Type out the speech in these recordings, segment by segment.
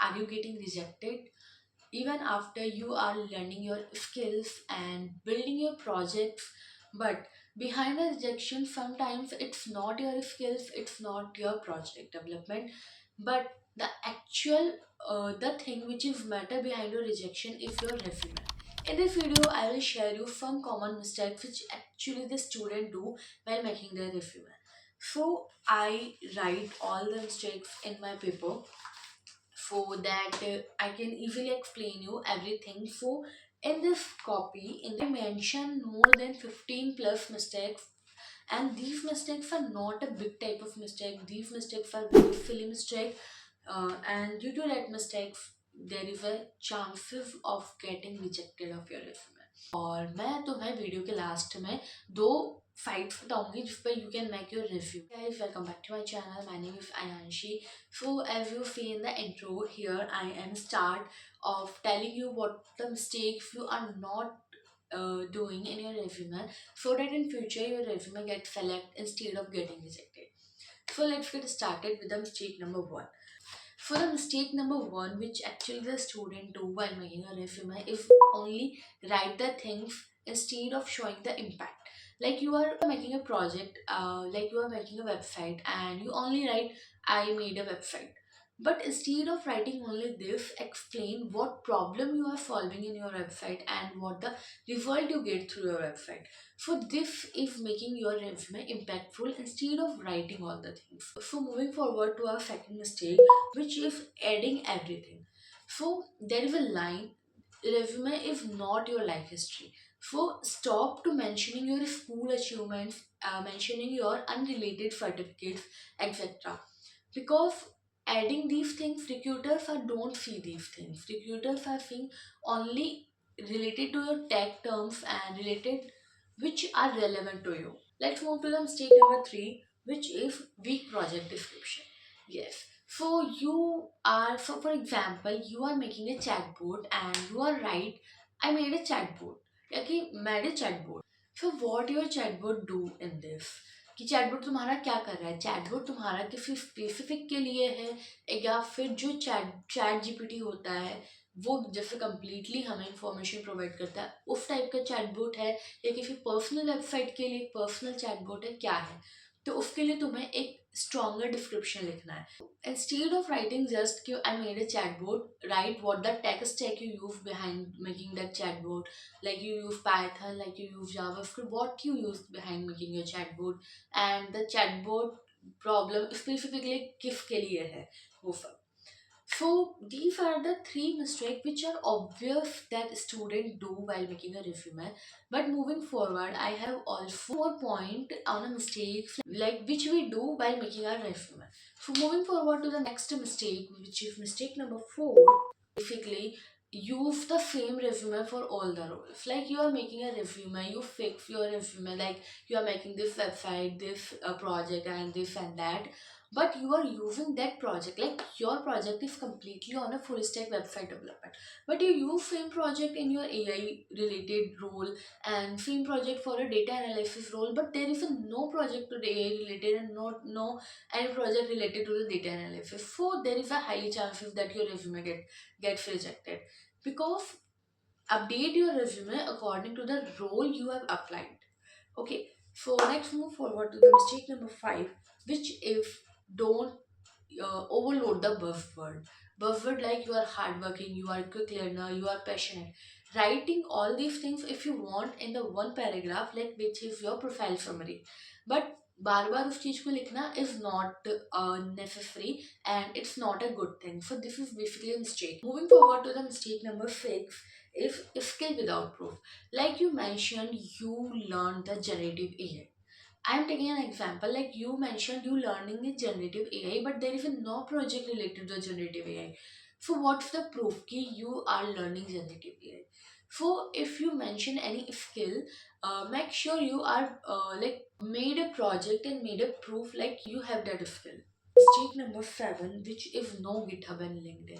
are you getting rejected even after you are learning your skills and building your projects? But behind the rejection, sometimes it's not your skills, it's not your project development, but the actual the thing which is matter behind your rejection is your resume. In this video, I will share you some common mistakes which actually the student do while making their resume. So I write all the mistakes in my paper so that I can easily explain you everything. So in this copy, I mention more than 15 plus mistakes, and these mistakes are not a big type of mistake. These mistakes are very silly mistake, and due to that mistakes, there is a chances of getting rejected of your resume. और मैं तुम्हें video के last में दो sites बताऊंगी जिस पर you can make your review. Guys, welcome back to my channel. My name is Ayanshi. So as you see in the intro, here I am start of telling you what the mistakes you are not doing in your resume, so that in future your resume gets select instead of getting rejected. So let's get started with the mistake number one. For the mistake number one, which actually the student do while making a resume, is only write the things instead of showing the impact. Like you are making a project, like you are making a website, and you only write, "I made a website." But instead of writing only this, explain what problem you are solving in your website and what the result you get through your website. So this is making your resume impactful instead of writing all the things. So moving forward to our second mistake, which is adding everything. So there is a line, resume is not your life history. So stop to mentioning your school achievements, mentioning your unrelated certificates, etc. Because adding these things, recruiters are don't see these things. Recruiters are seeing only related to your tech terms and related which are relevant to you. Let's move to the mistake number three, which is weak project description. Yes. So you are, so for example, you are making a chatbot and you are right, I made a chatbot. Okay, made a chatbot. So what your chatbot do in this? कि chatbot तुम्हारा क्या कर रहा है? Chatbot तुम्हारा किसी specific के लिए है या फिर जो चैट जीपीटी होता है वो जैसे कम्प्लीटली हमें इंफॉर्मेशन प्रोवाइड करता है उस टाइप का चैटबॉट है, या किसी पर्सनल वेबसाइट के लिए पर्सनल चैटबॉट है, क्या है? तो उसके लिए तुम्हें एक स्ट्रॉन्गर डिस्क्रिप्शन लिखना है. Instead of writing just कि I made a chatbot, write what the tech stack you use behind making that chatbot. Like you use Python, like you use JavaScript, what you use behind making your chatbot, and the chatbot problem specifically किसके लिए है वो सब. So these are the three mistakes which are obvious that students do while making a resume. But moving forward, I have also more point on a mistakes like which we do while making our resume. So moving forward to the next mistake, which is mistake number four. Basically, use the same resume for all the roles. Like you are making a resume, you fix your resume like you are making this website, this project, and this and that, but you are using that project like your project is completely on a full stack website development, but you use same project in your AI related role and same project for a data analysis role, but there is a no project to the AI related and not no any project related to the data analysis. So there is a high chances that your resume gets rejected. Because update your resume according to the role you have applied. Okay, so let's move forward to the mistake number five, which is don't overload the buzzword. Buzzword like you are hardworking, you are quick learner, you are passionate. Writing all these things if you want in the one paragraph, like which is your profile summary. But बार बार उस चीज को लिखना is not necessary and it's not a good thing. So this is basically a mistake. Moving forward to the mistake number six is skill without proof. Like you mentioned, you learned the generative AI. I'm taking an example like you mentioned you learning the generative AI, but there is no project related to generative AI. So what's the proof कि you are learning generative AI? So if you mention any skill, make sure you are like made a project and made a proof like you have that skill. Mistake number seven, which is no GitHub and LinkedIn.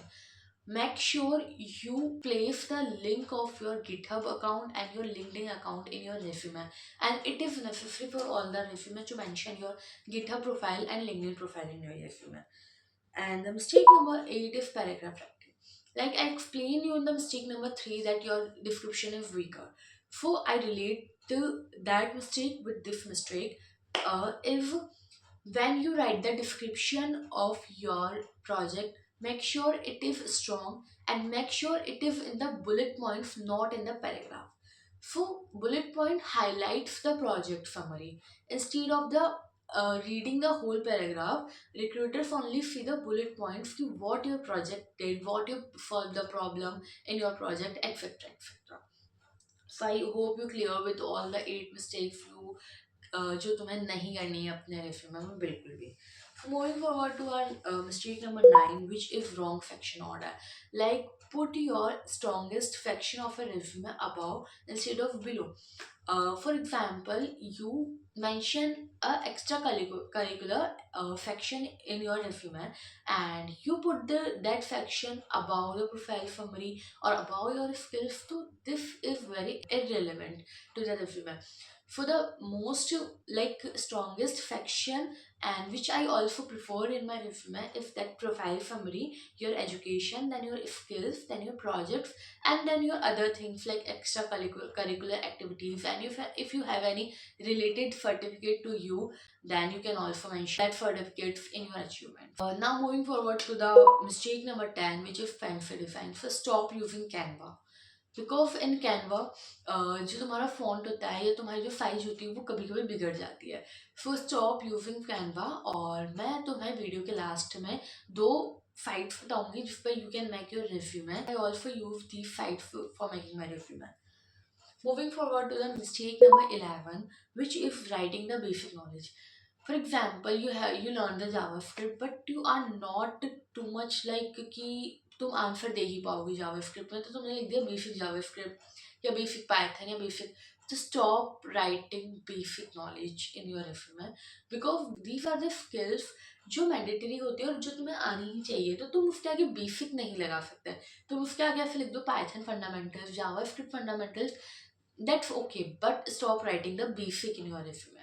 Make sure you place the link of your GitHub account and your LinkedIn account in your resume, and it is necessary for all the resume to mention your GitHub profile and LinkedIn profile in your resume. And the mistake number eight is paragraph writing. Like I explained you in the mistake number 3 that your description is weaker. So I relate to that mistake with this mistake. If when you write the description of your project, make sure it is strong and make sure it is in the bullet points, not in the paragraph. So bullet point highlights the project summary instead of the reading the whole paragraph. Recruiters only see the bullet points to what your project did, what you solved the problem in your project, etc, etc. So I hope you clear with all the 8 mistakes you जो तुम्हें नहीं करनी है अपने resume में बिल्कुल भी. Moving forward to our mistake number 9, which is wrong section order. Like put your strongest section of a resume above instead of below. For example, you mention a extracurricular section in your resume, and you put that section above the profile summary or above your skills. So this is very irrelevant to the resume. For the most like strongest section, and which I also prefer in my resume, is that profile summary, your education, then your skills, then your projects, and then your other things like extracurricular activities. And if you have any related certificate to you, then you can also mention that certificates in your achievement. Now moving forward to the mistake number 10, which is fancy design. So stop using Canva. Because in Canva जो तुम्हारा font होता है या तुम्हारी जो size होती है वो कभी कभी बिगड़ जाती है. So stop using Canva. और मैं तुम्हें वीडियो के लास्ट में 2 साइट्स बताऊंगी जिस पर you can make your resume. I also use the sites for making my resume. Moving forward to the mistake number 11, which is writing the basic knowledge. For example, you learn the JavaScript, but you are not too much like कि तुम answer दे ही पाओगे JavaScript में, तो तुमने लिख दिया basic JavaScript या basic Python या बेसिक. तो stop writing basic knowledge in your resume, because these are the skills जो मैंडेटरी होती है और जो तुम्हें आनी ही चाहिए. तो तुम उसके आगे बेसिक नहीं लगा सकते. तुम उसके आगे ऐसे लिख दो Python fundamentals, JavaScript fundamentals, that's okay, but stop writing the basic in your resume.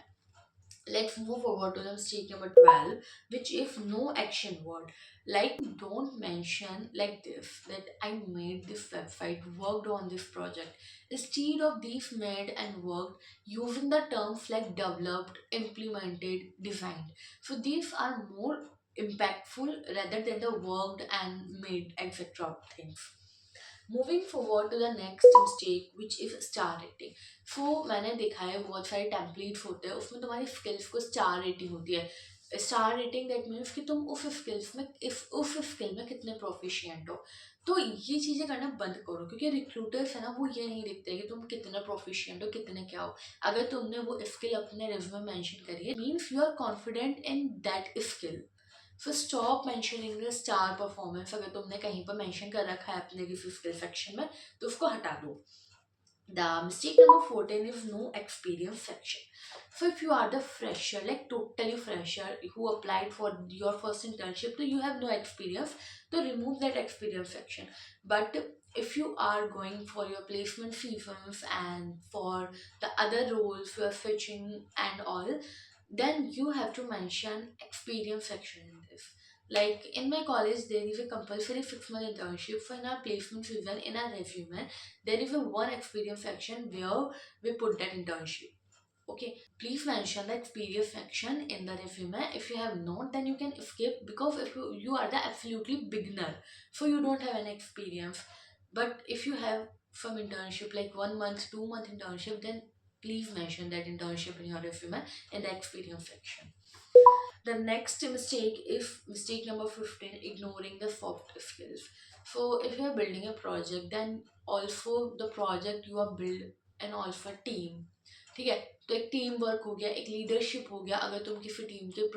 Let's move forward to the mistake number 12, which is no action word. Like, don't mention like this that I made this website, worked on this project. Instead of these made and worked, using the terms like developed, implemented, designed. So these are more impactful rather than the worked and made etc things. Moving forward to the next mistake which is star rating. So मैंने देखा है बहुत सारे templates होते हैं, उसमें तुम्हारी skills को स्टार रेटिंग होती है. स्टार रेटिंग दैट मीन्स कि तुम उस स्किल्स में उस स्किल में कितने प्रोफिशिएंट हो. तो ये चीज़ें करना बंद करो, क्योंकि रिक्रूटर्स है ना वो ये नहीं देखते कि तुम कितने प्रोफिशिएंट हो, कितने क्या हो. अगर तुमने वो स्किल अपने रिज्यूमे में मेंशन करी है, means you are confident in that skill. So stop mentioning the star performance. अगर तुमने कहीं पर मेंशन कर रखा है अपने किसी स्किल सेक्शन में, तो उसको हटा दो. The mistake number 14 is no experience section. So if you are the fresher, like totally fresher who applied for your first internship, so you have no experience, so remove that experience section. But if you are going for your placement seasons and for the other roles you are switching and all, then you have to mention experience section in this. Like in my college, there is a compulsory 6 month internship. For in our placement season, in our resume, there is a one experience section where we put that internship. Okay, please mention the experience section in the resume. If you have not, then you can skip, because if you are the absolutely beginner, so you don't have any experience. But if you have some internship like 1 month, 2 month internship, then please mention that internship in your resume in the experience section. The next mistake is mistake number 15, ignoring the soft skills. So if you are building a project, then also the project you are build and also a team. ठीक है, तो एक team work हो गया, एक leadership हो गया. अगर तुम किसी टीम के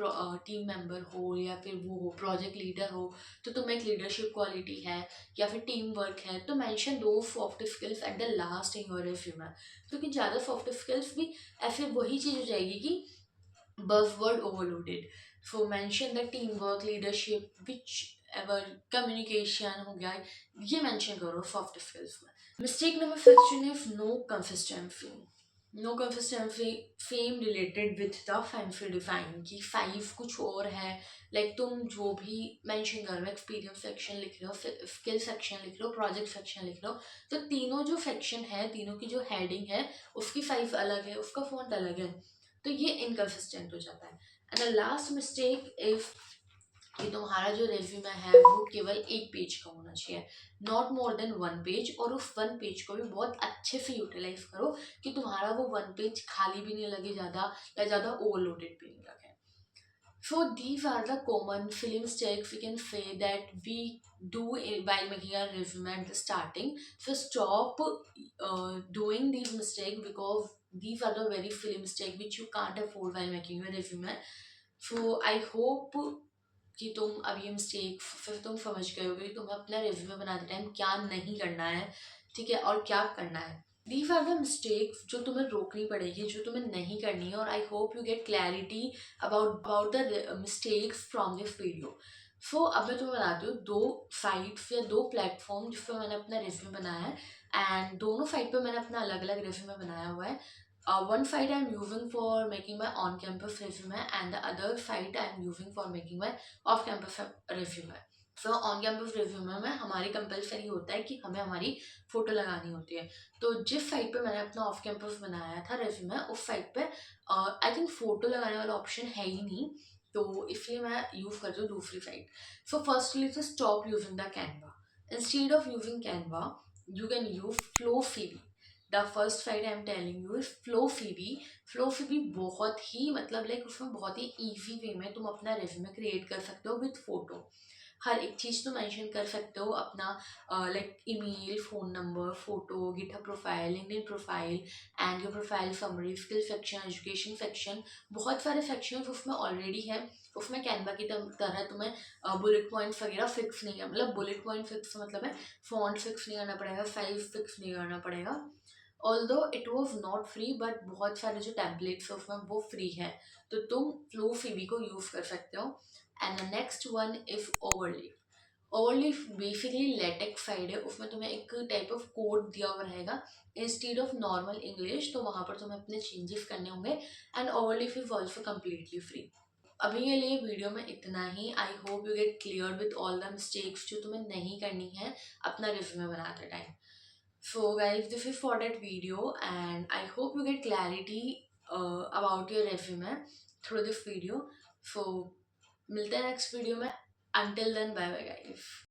टीम मेंबर हो या फिर वो हो प्रोजेक्ट लीडर हो, तो तुम्हें एक लीडरशिप क्वालिटी है या फिर टीम वर्क है, तो मेंशन दो soft skills at the last in your resume. क्योंकि ज़्यादा सॉफ्ट स्किल्स भी ऐसे वही चीज़ हो जाएगी कि buzzword overloaded. So mention the teamwork, leadership, whichever communication हो गया, ये mention करो soft skills में. Mistake number 16 is no consistency. No consistency fame related with the fancy define कि फाइव कुछ और है। लाइक तुम जो भी मेंशन कर रहे हो, एक्सपीरियंस सेक्शन लिख रहे हो, स्किल सेक्शन लिख रहे हो, प्रोजेक्ट सेक्शन लिख रहे हो, तो तीनों जो सेक्शन है, तीनों की जो हेडिंग है, उसकी फाइव अलग है, उसका फॉन्ट अलग है, तो ये इनकंसिस्टेंट हो जाता है। And the last mistake if कि तुम्हारा जो रेज्यूमे है वो केवल एक पेज का होना चाहिए, not more than one page, और उस वन पेज को भी बहुत अच्छे से यूटिलाइज करो कि तुम्हारा वो वन पेज खाली भी नहीं लगे ज़्यादा, या ज़्यादा ओवरलोडेड भी नहीं लगे। So these are the common film mistakes we can say that we do while making a resume at the starting. So stop doing these mistakes, because these are the very film mistake which you can't afford while making your resume. So I hope कि तुम अब ये mistake फिर तुम समझ गए होगे कि तुम्हें अपना रिज्यूमे बनाते टाइम क्या नहीं करना है, ठीक है, और क्या करना है। दीज आर द मिस्टेक्स जो तुम्हें रोकनी पड़ेगी, जो तुम्हें नहीं करनी है, और I hope you get clarity about the mistakes from this video. So अब मैं तुम्हें बताती हूँ दो साइट्स या दो प्लेटफॉर्म जिस पर मैंने अपना रिज्यूमे बनाया है, एंड दोनों साइट पर मैंने अपना अलग अलग रिज्यूमे बनाया हुआ है। One site I'm using for making my on-campus resume, and the other site I'm using for making my off-campus resume. So on campus resume में हमारी कंपलसरी होता है कि हमें हमारी फ़ोटो लगानी होती है। तो जिस साइट पे मैंने अपना ऑफ कैंपस बनाया था रेज्यूमे, उस साइट पे आई थिंक फ़ोटो लगाने वाला ऑप्शन है ही नहीं, तो इसलिए मैं यूज़ करती हूँ दूसरी site. So firstly to stop using the Canva, instead of using Canva you can use Flowfibi. The first site I am telling you is Flowfibi. Flowfibi बहुत ही मतलब लाइक उसमें बहुत ही ईजी वे में तुम अपना रेज्यूमे क्रिएट कर सकते हो विथ फोटो। हर एक चीज़ तो मेंशन कर सकते हो अपना, like email, phone number, photo, GitHub profile, LinkedIn profile, and your profile summary, skill section, education section, बहुत सारे सेक्शन उसमें ऑलरेडी है। उसमें कैनवा की तरह तुम्हें बुलेट पॉइंट्स वगैरह फिक्स नहीं है, मतलब बुलेट पॉइंट फिक्स मतलब है फॉन्ट फिक्स नहीं करना पड़ेगा, साइज फिक्स नहीं करना पड़ेगा। Although it was not free, but बहुत सारे जो टेम्पलेट्स है उसमें वो फ्री है, तो तुम फ्लो फ्रीबी को यूज़ कर सकते हो। And the next one is overly. Overly basically latex side है, उसमें तुम्हें एक टाइप ऑफ कोड दिया हुआ रहेगा इंस्टीड ऑफ नॉर्मल इंग्लिश, तो वहाँ पर तुम्हें अपने चेंजेस करने होंगे। And Overleaf is also completely free. अभी के लिए वीडियो में इतना ही। I hope you get clear with all the mistakes जो तुम्हें नहीं करनी है अपना रिज्यूमे बनाते time. So guys, this is for that video, and I hope you get clarity about your resume through this video. So मिलते हैं next video में. Until then, bye bye guys.